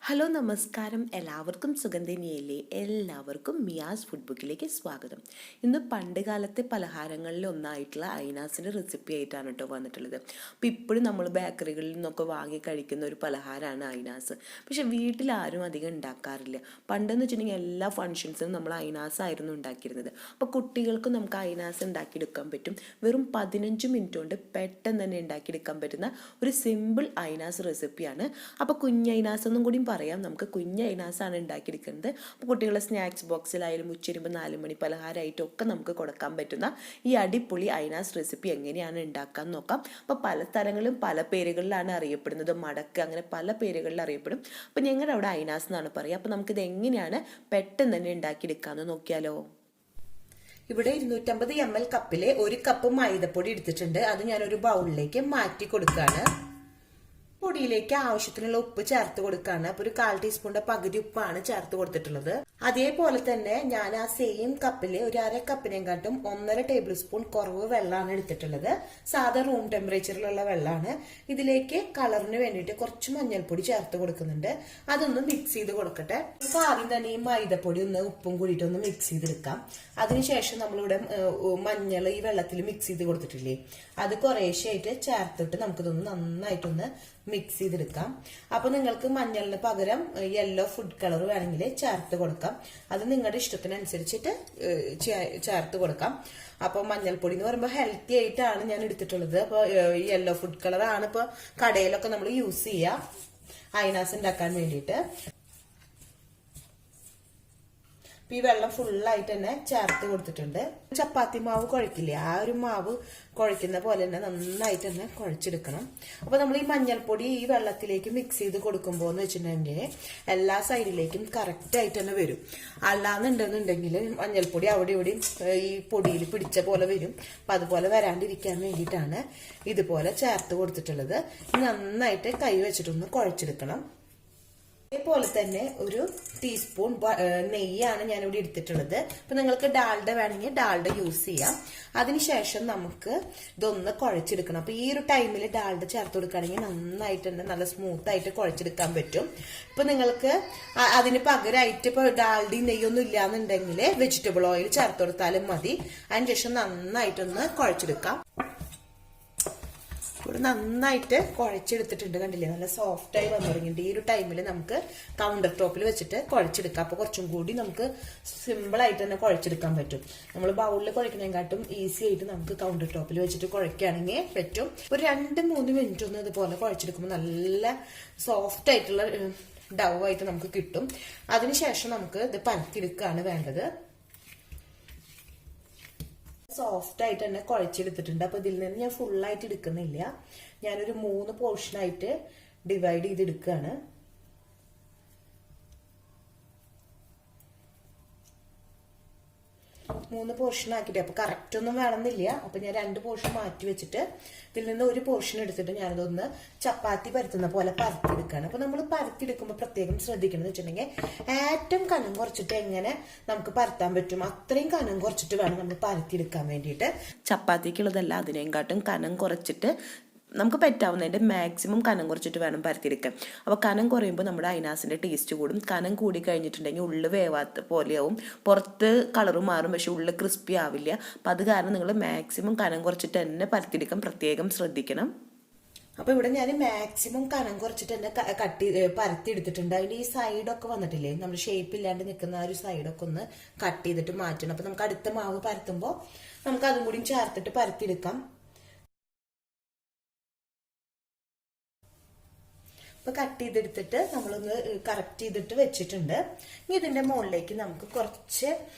Hello നമസ്കാരം, എല്ലാവർക്കും സുഖം തന്നെയല്ലേ? എല്ലാവർക്കും മിയാസ് ഫുഡ് ബുക്കിലേക്ക് സ്വാഗതം. ഇന്ന് പണ്ട് കാലത്തെ പലഹാരങ്ങളിൽ ഒന്നായിട്ടുള്ള ഐനാസിൻ്റെ റെസിപ്പി ആയിട്ടാണ് കേട്ടോ വന്നിട്ടുള്ളത്. അപ്പോൾ ഇപ്പോഴും നമ്മൾ ബേക്കറികളിൽ നിന്നൊക്കെ വാങ്ങി കഴിക്കുന്ന ഒരു പലഹാരമാണ് ഐനാസ്. പക്ഷെ വീട്ടിലാരും അധികം ഉണ്ടാക്കാറില്ല. പണ്ടെന്ന് വെച്ചിട്ടുണ്ടെങ്കിൽ എല്ലാ ഫങ്ഷൻസിനും നമ്മൾ ഐനാസ് ആയിരുന്നു ഉണ്ടാക്കിയിരുന്നത്. അപ്പോൾ കുട്ടികൾക്കും നമുക്ക് ഐനാസ് ഉണ്ടാക്കിയെടുക്കാൻ പറ്റും. വെറും 15 മിനിറ്റ് കൊണ്ട് പെട്ടെന്ന് തന്നെ ഉണ്ടാക്കിയെടുക്കാൻ പറ്റുന്ന ഒരു സിമ്പിൾ ഐനാസ് റെസിപ്പിയാണ്. അപ്പോൾ കുഞ്ഞൈനാസ് എന്നും കൂടി പറയാം. നമുക്ക് കുഞ്ഞ് ഐനാസാണ് ഉണ്ടാക്കിയെടുക്കുന്നത്. അപ്പോൾ കുട്ടികളുടെ സ്നാക്സ് ബോക്സിലായാലും ഉച്ചരിയുമ്പോൾ 4 മണി പലഹാരമായിട്ടൊക്കെ നമുക്ക് കൊടുക്കാൻ പറ്റുന്ന ഈ അടിപൊളി ഐനാസ് റെസിപ്പി എങ്ങനെയാണ് ഉണ്ടാക്കാൻ നോക്കാം. അപ്പോൾ പല സ്ഥലങ്ങളിലും പല പേരുകളിലാണ് അറിയപ്പെടുന്നത്. മടക്ക്, അങ്ങനെ പല പേരുകളിൽ അറിയപ്പെടും. അപ്പോൾ ഞങ്ങളുടെ അവിടെ ഐനാസ് എന്നാണ് പറയുക. അപ്പോൾ നമുക്കിത് എങ്ങനെയാണ് പെട്ടെന്ന് തന്നെ ഉണ്ടാക്കിയെടുക്കാമെന്ന് നോക്കിയാലോ. ഇവിടെ 250 ml കപ്പിലെ 1 കപ്പ് മൈദപ്പൊടി എടുത്തിട്ടുണ്ട്. അത് ഞാനൊരു ബൗളിലേക്ക് മാറ്റി കൊടുക്കുകയാണ്. പൊടിയിലേക്ക് ആവശ്യത്തിനുള്ള ഉപ്പ് ചേർത്ത് കൊടുക്കുകയാണ്. അപ്പോൾ ഒരു 1/4 ടീസ്പൂണിന്റെ പകുതി ഉപ്പാണ് ചേർത്ത് കൊടുത്തിട്ടുള്ളത്. അതേപോലെ തന്നെ ഞാൻ ആ സെയിം കപ്പില് ഒരു 1/2 കപ്പിനെക്കാട്ടും 1.5 ടേബിൾ സ്പൂൺ കുറവ് വെള്ളമാണ് എടുത്തിട്ടുള്ളത്. സാധാ റൂം ടെമ്പറേച്ചറിലുള്ള വെള്ളമാണ്. ഇതിലേക്ക് കളറിന് വേണ്ടിയിട്ട് കുറച്ച് മഞ്ഞൾപ്പൊടി ചേർത്ത് കൊടുക്കുന്നുണ്ട്. അതൊന്ന് മിക്സ് ചെയ്ത് കൊടുക്കട്ടെ. ഇപ്പൊ ആദ്യം തന്നെ ഈ മൈദപ്പൊടി ഒന്ന് ഉപ്പും കൂടിയിട്ട് ഒന്ന് മിക്സ് ചെയ്തെടുക്കാം. അതിനുശേഷം നമ്മളിവിടെ മഞ്ഞൾ ഈ വെള്ളത്തിൽ മിക്സ് ചെയ്ത് കൊടുത്തിട്ടില്ലേ, അത് കുറേശ്ശായിട്ട് ചേർത്തിട്ട് നമുക്കിതൊന്ന് നന്നായിട്ടൊന്ന് മിക്സ് ചെയ്തെടുക്കാം. അപ്പൊ നിങ്ങൾക്ക് മഞ്ഞളിന് പകരം യെല്ലോ ഫുഡ് കളർ വേണമെങ്കിൽ ചേർത്ത് കൊടുക്കാം. അത് നിങ്ങളുടെ ഇഷ്ടത്തിനനുസരിച്ചിട്ട് ചേർത്ത് കൊടുക്കാം. അപ്പൊ മഞ്ഞൾപ്പൊടി എന്ന് പറയുമ്പോൾ ഹെൽത്തി ആയിട്ടാണ് ഞാൻ എടുത്തിട്ടുള്ളത്. അപ്പൊ യെല്ലോ ഫുഡ് കളർ ആണ് ഇപ്പൊ കടയിലൊക്കെ നമ്മൾ യൂസ് ചെയ്യുക ഐനാസ് ഉണ്ടാക്കാൻ വേണ്ടിയിട്ട്. ഈ വെള്ളം ഫുള്ളായിട്ട് തന്നെ ചേർത്ത് കൊടുത്തിട്ടുണ്ട്. ചപ്പാത്തി മാവ് കുഴക്കില്ലേ, ആ ഒരു മാവ് കുഴക്കുന്ന പോലെ തന്നെ നന്നായിട്ട് തന്നെ കുഴച്ചെടുക്കണം. അപ്പൊ നമ്മൾ ഈ മഞ്ഞൾപ്പൊടി ഈ വെള്ളത്തിലേക്ക് മിക്സ് ചെയ്ത് കൊടുക്കുമ്പോൾ എന്ന് വെച്ചിട്ടുണ്ടെങ്കിൽ എല്ലാ സൈഡിലേക്കും കറക്റ്റ് ആയിട്ട് തന്നെ വരും. അല്ലാന്നുണ്ടെന്നുണ്ടെങ്കിൽ മഞ്ഞൾപ്പൊടി അവിടെ ഇവിടെയും ഈ പൊടിയിൽ പിടിച്ച പോലെ വരും. അപ്പൊ അതുപോലെ വരാണ്ടിരിക്കാൻ വേണ്ടിയിട്ടാണ് ഇതുപോലെ ചേർത്ത് കൊടുത്തിട്ടുള്ളത്. നന്നായിട്ട് കൈ വെച്ചിട്ടൊന്ന് കുഴച്ചെടുക്കണം. അതേപോലെ തന്നെ ഒരു ടീസ്പൂൺ നെയ്യാണ് ഞാനിവിടെ എടുത്തിട്ടുള്ളത്. അപ്പൊ നിങ്ങൾക്ക് ഡാൽഡ വേണമെങ്കിൽ ഡാൽഡ യൂസ് ചെയ്യാം. അതിനുശേഷം നമുക്ക് ഇതൊന്ന് കുഴച്ചെടുക്കണം. അപ്പൊ ഈ ഒരു ടൈമിൽ ഡാൽഡ ചേർത്ത് കൊടുക്കുകയാണെങ്കിൽ നന്നായിട്ട് തന്നെ നല്ല സ്മൂത്ത് ആയിട്ട് കുഴച്ചെടുക്കാൻ പറ്റും. ഇപ്പൊ നിങ്ങൾക്ക് അതിന് പകരമായിട്ട് ഇപ്പൊ ഡാൽഡയും നെയ്യൊന്നും ഇല്ലാന്നുണ്ടെങ്കിൽ വെജിറ്റബിൾ ഓയിൽ ചേർത്ത് കൊടുത്താലും മതി. അതിനുശേഷം നന്നായിട്ടൊന്ന് കുഴച്ചെടുക്കാം. ഇവിടെ നന്നായിട്ട് കുഴച്ചെടുത്തിട്ടുണ്ട്, കണ്ടില്ലേ, നല്ല സോഫ്റ്റ് ആയി വന്നു തുടങ്ങിയിട്ട്. ഈ ഒരു ടൈമിൽ നമുക്ക് കൗണ്ടർ ടോപ്പിൽ വെച്ചിട്ട് കുഴച്ചെടുക്കാം. അപ്പൊ കുറച്ചും കൂടി നമുക്ക് സിമ്പിൾ ആയിട്ട് തന്നെ കുഴച്ചെടുക്കാൻ പറ്റും. നമ്മൾ ബൗളിൽ കുഴക്കുന്നതിനെക്കാട്ടും ഈസി ആയിട്ട് നമുക്ക് കൗണ്ടർ ടോപ്പിൽ വെച്ചിട്ട് കുഴക്കുകയാണെങ്കിൽ പറ്റും. ഒരു 2-3 മിനിറ്റ് ഒന്ന് ഇതുപോലെ കുഴച്ചെടുക്കുമ്പോൾ നല്ല സോഫ്റ്റ് ആയിട്ടുള്ള ഡൗ ആയിട്ട് നമുക്ക് കിട്ടും. അതിനുശേഷം നമുക്ക് ഇത് പരത്തിയെടുക്കുകയാണ് വേണ്ടത്. സോഫ്റ്റ് ആയിട്ട് തന്നെ കുഴച്ചെടുത്തിട്ടുണ്ട്. അപ്പൊ ഇതിൽ നിന്ന് ഞാൻ ഫുള്ളായിട്ട് എടുക്കുന്നില്ല. ഞാനൊരു 3 പോർഷനായിട്ട് ഡിവൈഡ് ചെയ്തെടുക്കുകയാണ്. 3 പോർഷൻ ആക്കിയിട്ട്, അപ്പൊ കറക്റ്റ് ഒന്നും വേണമെന്നില്ല. അപ്പൊ ഞാൻ 2 പോർഷൻ മാറ്റി വെച്ചിട്ട് ഇതിൽ നിന്ന് ഒരു പോർഷൻ എടുത്തിട്ട് ഞാനതൊന്ന് ചപ്പാത്തി പരത്തുന്ന പോലെ പരത്തിയെടുക്കുകയാണ്. അപ്പൊ നമ്മൾ പരത്തിയെടുക്കുമ്പോൾ പ്രത്യേകം ശ്രദ്ധിക്കണം എന്ന് വെച്ചിട്ടുണ്ടെങ്കിൽ ഏറ്റവും കനം കുറച്ചിട്ട് എങ്ങനെ നമുക്ക് പരത്താൻ പറ്റും അത്രയും കനം കുറച്ചിട്ട് വേണം നമ്മൾ പരത്തിയെടുക്കാൻ വേണ്ടിയിട്ട്. ചപ്പാത്തിക്കുള്ളതല്ല, അതിനെക്കാട്ടും കനം കുറച്ചിട്ട് നമുക്ക് പറ്റാവുന്നതിൻ്റെ മാക്സിമം കനം കുറച്ചിട്ട് വേണം പരത്തിയെടുക്കാൻ. അപ്പോൾ കനം കുറയുമ്പോൾ നമ്മുടെ ഐനാസിൻ്റെ ടേസ്റ്റ് കൂടും. കനം കൂടി കഴിഞ്ഞിട്ടുണ്ടെങ്കിൽ ഉള്ളു വേവാത്ത പോലെയാവും, പുറത്ത് കളറ് മാറും, പക്ഷെ ഉള്ളു ക്രിസ്പി ആവില്ല. അപ്പം അത് കാരണം നിങ്ങൾ മാക്സിമം കനം കുറച്ചിട്ട് തന്നെ പരത്തിയെടുക്കാൻ പ്രത്യേകം ശ്രദ്ധിക്കണം. അപ്പൊ ഇവിടെ ഞാൻ മാക്സിമം കനം കുറച്ചിട്ട് തന്നെ പരത്തി എടുത്തിട്ടുണ്ട്. അതിന്റെ ഈ സൈഡൊക്കെ വന്നിട്ടില്ലേ, നമ്മൾ ഷേപ്പ് ഇല്ലാണ്ട് നിൽക്കുന്ന ആ ഒരു സൈഡൊക്കെ ഒന്ന് കട്ട് ചെയ്തിട്ട് മാറ്റണം. അപ്പൊ നമുക്ക് അടുത്ത മാവ് പരത്തുമ്പോൾ നമുക്ക് അതും കൂടി ചേർത്തിട്ട് പരത്തിയെടുക്കാം. ഇപ്പൊ കട്ട് ചെയ്തെടുത്തിട്ട് നമ്മളൊന്ന് കറക്റ്റ് ചെയ്തിട്ട് വെച്ചിട്ടുണ്ട്. ഇനി ഇതിന്റെ മുകളിലേക്ക് നമുക്ക് കുറച്ച്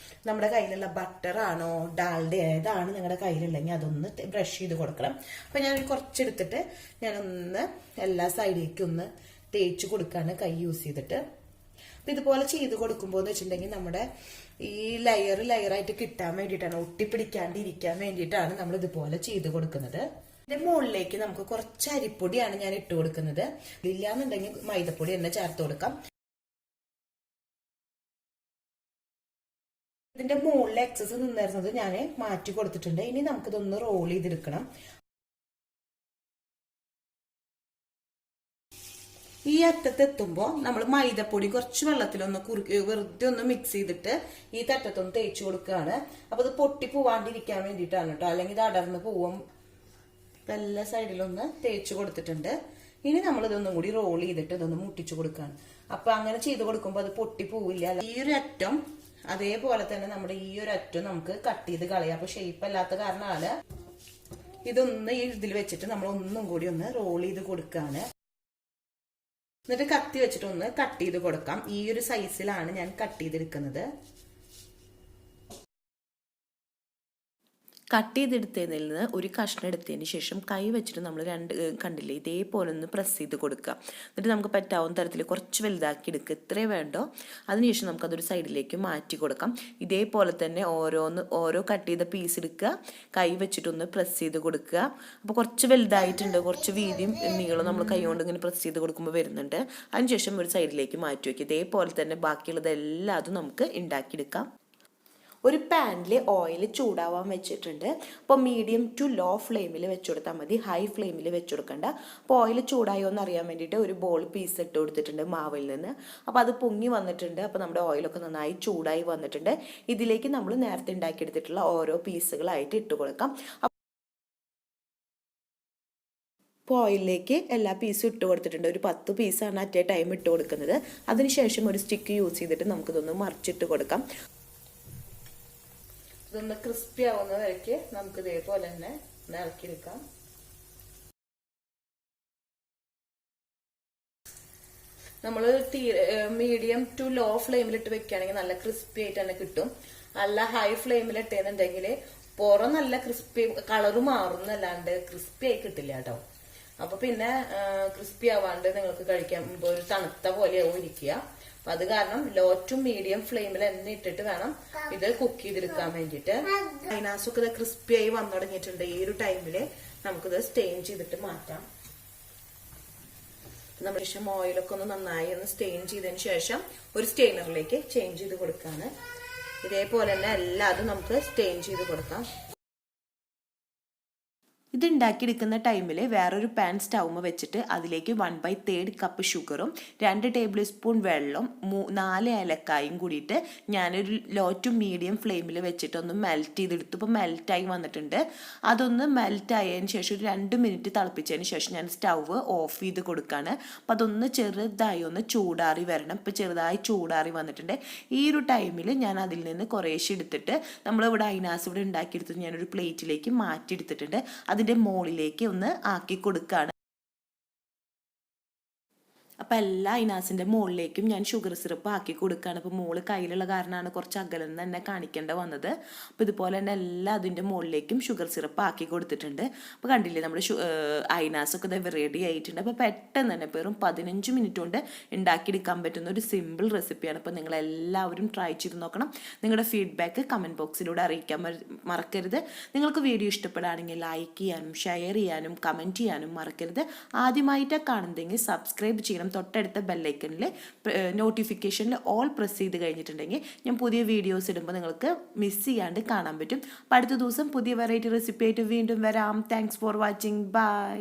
നമ്മുടെ കയ്യിലുള്ള ബട്ടർ ആണോ ഡാൽഡ ഏതാണ് നിങ്ങളുടെ കയ്യിലുണ്ടെങ്കിൽ അതൊന്ന് ബ്രഷ് ചെയ്ത് കൊടുക്കണം. അപ്പൊ ഞാൻ കുറച്ചെടുത്തിട്ട് ഞാനൊന്ന് എല്ലാ സൈഡിലേക്കും ഒന്ന് തേച്ച് കൊടുക്കാണ് കൈ യൂസ് ചെയ്തിട്ട്. അപ്പൊ ഇതുപോലെ ചെയ്ത് കൊടുക്കുമ്പോൾ എന്ന് വെച്ചിട്ടുണ്ടെങ്കിൽ നമ്മുടെ ഈ ലെയറായിട്ട് കിട്ടാൻ വേണ്ടിയിട്ടാണ്, ഒട്ടിപ്പിടിക്കാണ്ടിരിക്കാൻ വേണ്ടിയിട്ടാണ് നമ്മൾ ഇതുപോലെ ചെയ്ത് കൊടുക്കുന്നത്. ഇതിന്റെ മുകളിലേക്ക് നമുക്ക് കുറച്ച് അരിപ്പൊടിയാണ് ഞാൻ ഇട്ട് കൊടുക്കുന്നത്. ഇല്ലാന്നുണ്ടെങ്കിൽ മൈദപ്പൊടി തന്നെ ചേർത്ത് കൊടുക്കാം. ഇതിന്റെ മുകളിലെ എക്സസ് നിന്നിരുന്നത് ഞാൻ മാറ്റി കൊടുത്തിട്ടുണ്ട്. ഇനി നമുക്കിതൊന്ന് റോൾ ചെയ്തെടുക്കണം. ഈ അറ്റത്തെത്തുമ്പോൾ നമ്മൾ മൈദപ്പൊടി കുറച്ച് വെള്ളത്തിലൊന്ന് വെറുതെ ഒന്ന് മിക്സ് ചെയ്തിട്ട് ഈ തറ്റത്തൊന്ന് തേച്ച് കൊടുക്കുകയാണ്. അപ്പൊ ഇത് പൊട്ടി പോവാണ്ടിരിക്കാൻ വേണ്ടിയിട്ടാണ് കേട്ടോ, അല്ലെങ്കിൽ ഇത് അടർന്ന് പോവും. എല്ലാ സൈഡിലൊന്ന് തേച്ച് കൊടുത്തിട്ടുണ്ട്. ഇനി നമ്മൾ ഇതൊന്നും കൂടി റോൾ ചെയ്തിട്ട് ഇതൊന്ന് മുട്ടിച്ചു കൊടുക്കുകയാണ്. അപ്പൊ അങ്ങനെ ചെയ്ത് കൊടുക്കുമ്പോൾ അത് പൊട്ടി പോവില്ല. ഈ ഒരു അറ്റം അതേപോലെ തന്നെ നമ്മുടെ ഈ ഒരു അറ്റം നമുക്ക് കട്ട് ചെയ്ത് കളയാം. അപ്പൊ ഷേപ്പ് അല്ലാത്ത കാരണമാണ് ഇതൊന്ന് ഈ ഇതിൽ വെച്ചിട്ട് നമ്മൾ ഒന്നും കൂടി ഒന്ന് റോൾ ചെയ്ത് കൊടുക്കുകയാണ്. എന്നിട്ട് കത്തി വെച്ചിട്ട് ഒന്ന് കട്ട് ചെയ്ത് കൊടുക്കാം. ഈ ഒരു സൈസിലാണ് ഞാൻ കട്ട് ചെയ്തെടുക്കുന്നത്. കട്ട് ചെയ്തെടുത്തതിൽ നിന്ന് ഒരു കഷ്ണം എടുത്തതിന് ശേഷം കൈ വെച്ചിട്ട് നമ്മൾ കണ്ടില്ലേ ഇതേപോലെ ഒന്ന് പ്രസ് ചെയ്ത് കൊടുക്കുക. എന്നിട്ട് നമുക്ക് പറ്റാവുന്ന തരത്തിൽ കുറച്ച് വലുതാക്കി എടുക്കുക. ഇത്രേ വേണ്ടോ. അതിനുശേഷം നമുക്കതൊരു സൈഡിലേക്ക് മാറ്റി കൊടുക്കാം. ഇതേപോലെ തന്നെ ഓരോ കട്ട് ചെയ്ത പീസ് എടുക്കുക, കൈ വെച്ചിട്ടൊന്ന് പ്രസ് ചെയ്ത് കൊടുക്കുക. അപ്പോൾ കുറച്ച് വലുതായിട്ടുണ്ട്, കുറച്ച് വീതിയും നീളം നമ്മൾ കൈ കൊണ്ട് ഇങ്ങനെ പ്രസ് ചെയ്ത് കൊടുക്കുമ്പോൾ വരുന്നുണ്ട്. അതിനുശേഷം ഒരു സൈഡിലേക്ക് മാറ്റി വയ്ക്കുക. ഇതേപോലെ തന്നെ ബാക്കിയുള്ളതെല്ലാം അതും നമുക്ക് ഉണ്ടാക്കിയെടുക്കാം. ഒരു പാനിൽ ഓയിൽ ചൂടാവാൻ വെച്ചിട്ടുണ്ട്. അപ്പോൾ മീഡിയം ടു ലോ ഫ്ലെയിമിൽ വെച്ച് കൊടുത്താൽ മതി, ഹൈ ഫ്ലെയിമിൽ വെച്ച് കൊടുക്കണ്ട. അപ്പോൾ ഓയിൽ ചൂടായോ എന്ന് അറിയാൻ വേണ്ടിയിട്ട് ഒരു ബോൾ പീസ് ഇട്ട് കൊടുത്തിട്ടുണ്ട് മാവിൽ നിന്ന്. അപ്പോൾ അത് പൊങ്ങി വന്നിട്ടുണ്ട്. അപ്പോൾ നമ്മുടെ ഓയിലൊക്കെ നന്നായി ചൂടായി വന്നിട്ടുണ്ട്. ഇതിലേക്ക് നമ്മൾ നേരത്തെ ഉണ്ടാക്കിയെടുത്തിട്ടുള്ള ഓരോ പീസുകളായിട്ട് ഇട്ട് കൊടുക്കാം. അപ്പോൾ ഓയിലിലേക്ക് എല്ലാ പീസും ഇട്ട് കൊടുത്തിട്ടുണ്ട്. ഒരു 10 പീസാണ് അറ്റ് എ ടൈം ഇട്ട് കൊടുക്കുന്നത്. അതിനുശേഷം ഒരു സ്റ്റിക്ക് യൂസ് ചെയ്തിട്ട് നമുക്കിതൊന്ന് മറിച്ചിട്ട് കൊടുക്കാം. ഇതൊന്ന് ക്രിസ്പി ആവുന്ന വരയ്ക്ക് നമുക്ക് ഇതേപോലെ തന്നെ ഇളക്കിയെടുക്കാം. നമ്മൾ മീഡിയം ടു ലോ ഫ്ലെയിമിലിട്ട് വെക്കുകയാണെങ്കിൽ നല്ല ക്രിസ്പി ആയിട്ട് തന്നെ കിട്ടും. അല്ല ഹൈ ഫ്ലെയിമിൽ ഇട്ടേന്നുണ്ടെങ്കിൽ പുറം നല്ല ക്രിസ്പി കളറ് മാറുന്നല്ലാണ്ട് ക്രിസ്പി ആയി കിട്ടില്ല കേട്ടോ. അപ്പൊ പിന്നെ ക്രിസ്പി ആവാണ്ട് നിങ്ങൾക്ക് കഴിക്കുമ്പോൾ ഒരു തണുത്ത പോലെയാവും ഇരിക്കുക. അപ്പൊ അത് കാരണം ലോ ടു മീഡിയം ഫ്ലെയിമിൽ തന്നെ ഇട്ടിട്ട് വേണം ഇത് കുക്ക് ചെയ്തെടുക്കാൻ വേണ്ടിയിട്ട്. അയിനാസൊക്കെ ഇത് ക്രിസ്പി ആയി വന്നു തുടങ്ങിയിട്ടുണ്ട്. ഈ ഒരു ടൈമില് നമുക്കിത് സ്റ്റെയിൻ ചെയ്തിട്ട് മാറ്റാം. നമ്മുടെ ശേഷം ഓയിലൊക്കെ ഒന്ന് നന്നായി ഒന്ന് സ്റ്റെയിൻ ചെയ്തതിന് ശേഷം ഒരു സ്റ്റെയിനറിലേക്ക് ചേഞ്ച് ചെയ്ത് കൊടുക്കാണ്. ഇതേപോലെ തന്നെ എല്ലാതും നമുക്ക് സ്റ്റെയിൻ ചെയ്ത് കൊടുക്കാം. ഇത് ഉണ്ടാക്കിയെടുക്കുന്ന ടൈമിൽ വേറൊരു പാൻ സ്റ്റൗമ്മ വെച്ചിട്ട് അതിലേക്ക് 1/3 കപ്പ് ഷുഗറും 2 ടേബിൾ സ്പൂൺ വെള്ളം 4 ഏലക്കായും കൂടിയിട്ട് ഞാനൊരു ലോ ടു മീഡിയം ഫ്ലെയിമിൽ വെച്ചിട്ട് ഒന്ന് മെൽറ്റ് ചെയ്തെടുത്തു. ഇപ്പോൾ മെൽറ്റായി വന്നിട്ടുണ്ട്. അതൊന്ന് മെൽറ്റ് ആയതിന് ശേഷം ഒരു 2 മിനിറ്റ് തിളപ്പിച്ചതിന് ശേഷം ഞാൻ സ്റ്റൗവ് ഓഫ് ചെയ്ത് കൊടുക്കുകയാണ്. അപ്പം അതൊന്ന് ചെറുതായി ഒന്ന് ചൂടാറി വരണം. ഇപ്പോൾ ചെറുതായി ചൂടാറി വന്നിട്ടുണ്ട്. ഈ ഒരു ടൈമിൽ ഞാൻ അതിൽ നിന്ന് കുറേശ്ശെ എടുത്തിട്ട് നമ്മളിവിടെ അയിനാസ് ഇവിടെ ഉണ്ടാക്കിയെടുത്തിട്ട് ഞാനൊരു പ്ലേറ്റിലേക്ക് മാറ്റിയെടുത്തിട്ടുണ്ട്. അതിൻ്റെ മുകളിലേക്ക് ഒന്ന് ആക്കി കൊടുക്കുകയാണ്. അപ്പം എല്ലാ അയിനാസിൻ്റെ മുകളിലേക്കും ഞാൻ ഷുഗർ സിറപ്പ് ആക്കി കൊടുക്കുകയാണ്. അപ്പോൾ മോള് കയ്യിലുള്ള കാരണമാണ് കുറച്ച് അകലം തന്നെ കാണിക്കേണ്ട വന്നത്. അപ്പോൾ ഇതുപോലെ തന്നെ എല്ലാ അതിൻ്റെ മുകളിലേക്കും ഷുഗർ സിറപ്പ് ആക്കി കൊടുത്തിട്ടുണ്ട്. അപ്പോൾ കണ്ടില്ലേ നമ്മുടെ അയിനാസൊക്കെ ഇത് റെഡി ആയിട്ടുണ്ട്. അപ്പോൾ പെട്ടെന്ന് തന്നെ വെറും 15 മിനിറ്റ് കൊണ്ട് ഉണ്ടാക്കിയെടുക്കാൻ പറ്റുന്ന ഒരു സിമ്പിൾ റെസിപ്പിയാണ്. അപ്പോൾ നിങ്ങളെല്ലാവരും ട്രൈ ചെയ്ത് നോക്കണം. നിങ്ങളുടെ ഫീഡ്ബാക്ക് കമൻറ്റ് ബോക്സിലൂടെ അറിയിക്കാൻ മറക്കരുത്. നിങ്ങൾക്ക് വീഡിയോ ഇഷ്ടപ്പെടുകയാണെങ്കിൽ ലൈക്ക് ചെയ്യാനും ഷെയർ ചെയ്യാനും കമൻറ്റ് ചെയ്യാനും മറക്കരുത്. ആദ്യമായിട്ടാണ് കാണുന്നതെങ്കിൽ സബ്സ്ക്രൈബ് ചെയ്യണം. തൊട്ടടുത്ത ബെല്ലൈക്കണിൽ നോട്ടിഫിക്കേഷനിൽ ഓൾ പ്രസ് ചെയ്ത് കഴിഞ്ഞിട്ടുണ്ടെങ്കിൽ ഞാൻ പുതിയ വീഡിയോസ് ഇടുമ്പോൾ നിങ്ങൾക്ക് മിസ് ചെയ്യാണ്ട് കാണാൻ പറ്റും. അപ്പോൾ അടുത്ത ദിവസം പുതിയ വെറൈറ്റി റെസിപ്പി ആയിട്ട് വീണ്ടും വരാം. Thanks for watching. ബൈ.